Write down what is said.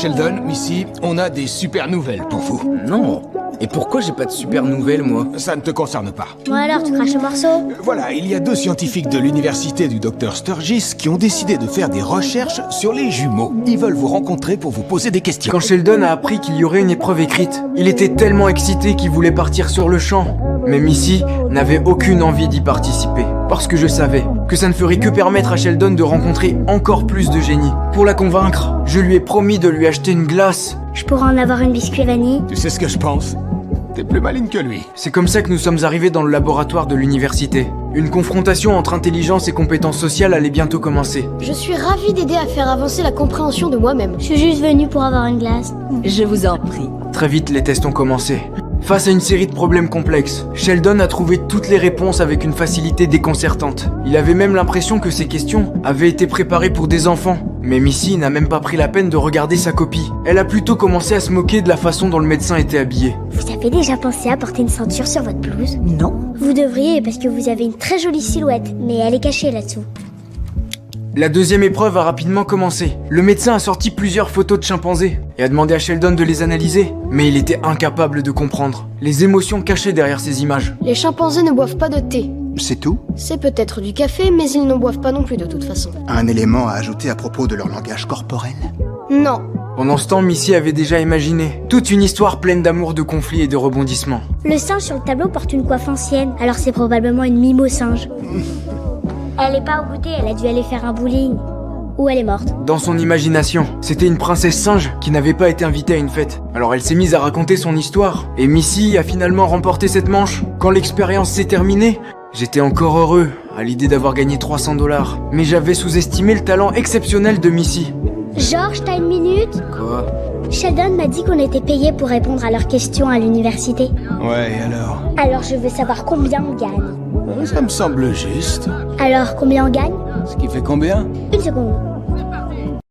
Sheldon, Missy, on a des super nouvelles pour vous. Non. Et pourquoi j'ai pas de super nouvelles, moi? Ça ne te concerne pas. Bon alors, tu craches le morceau? Voilà, il y a 2 scientifiques de l'université du Dr Sturgis qui ont décidé de faire des recherches sur les jumeaux. Ils veulent vous rencontrer pour vous poser des questions. Quand Sheldon a appris qu'il y aurait une épreuve écrite, il était tellement excité qu'il voulait partir sur le champ. Mais Missy n'avait aucune envie d'y participer. Parce que je savais que ça ne ferait que permettre à Sheldon de rencontrer encore plus de génies. Pour la convaincre, je lui ai promis de lui acheter une glace. Je pourrais en avoir une biscuit vanille? Tu sais ce que je pense? T'es plus maligne que lui. C'est comme ça que nous sommes arrivés dans le laboratoire de l'université. Une confrontation entre intelligence et compétences sociales allait bientôt commencer. Je suis ravie d'aider à faire avancer la compréhension de moi-même. Je suis juste venue pour avoir une glace. Je vous en prie. Très vite, les tests ont commencé. Face à une série de problèmes complexes, Sheldon a trouvé toutes les réponses avec une facilité déconcertante. Il avait même l'impression que ces questions avaient été préparées pour des enfants. Mais Missy n'a même pas pris la peine de regarder sa copie. Elle a plutôt commencé à se moquer de la façon dont le médecin était habillé. Vous avez déjà pensé à porter une ceinture sur votre blouse? Non. Vous devriez parce que vous avez une très jolie silhouette, mais elle est cachée là-dessous. La deuxième épreuve a rapidement commencé. Le médecin a sorti plusieurs photos de chimpanzés et a demandé à Sheldon de les analyser. Mais il était incapable de comprendre les émotions cachées derrière ces images. Les chimpanzés ne boivent pas de thé. C'est tout? C'est peut-être du café, mais ils n'en boivent pas non plus de toute façon. Un élément à ajouter à propos de leur langage corporel? Non. Pendant ce temps, Missy avait déjà imaginé toute une histoire pleine d'amour, de conflits et de rebondissements. Le singe sur le tableau porte une coiffe ancienne, alors c'est probablement une mime au singe. Elle est pas au goûter, elle a dû aller faire un bowling. Ou elle est morte. Dans son imagination, c'était une princesse singe qui n'avait pas été invitée à une fête. Alors elle s'est mise à raconter son histoire. Et Missy a finalement remporté cette manche. Quand l'expérience s'est terminée, j'étais encore heureux à l'idée d'avoir gagné 300 $. Mais j'avais sous-estimé le talent exceptionnel de Missy. Georges, t'as une minute? Quoi? Sheldon m'a dit qu'on était payé pour répondre à leurs questions à l'université. Ouais, et alors? Alors je veux savoir combien on gagne. Ça me semble juste. Alors combien on gagne? Ce qui fait combien? Une seconde.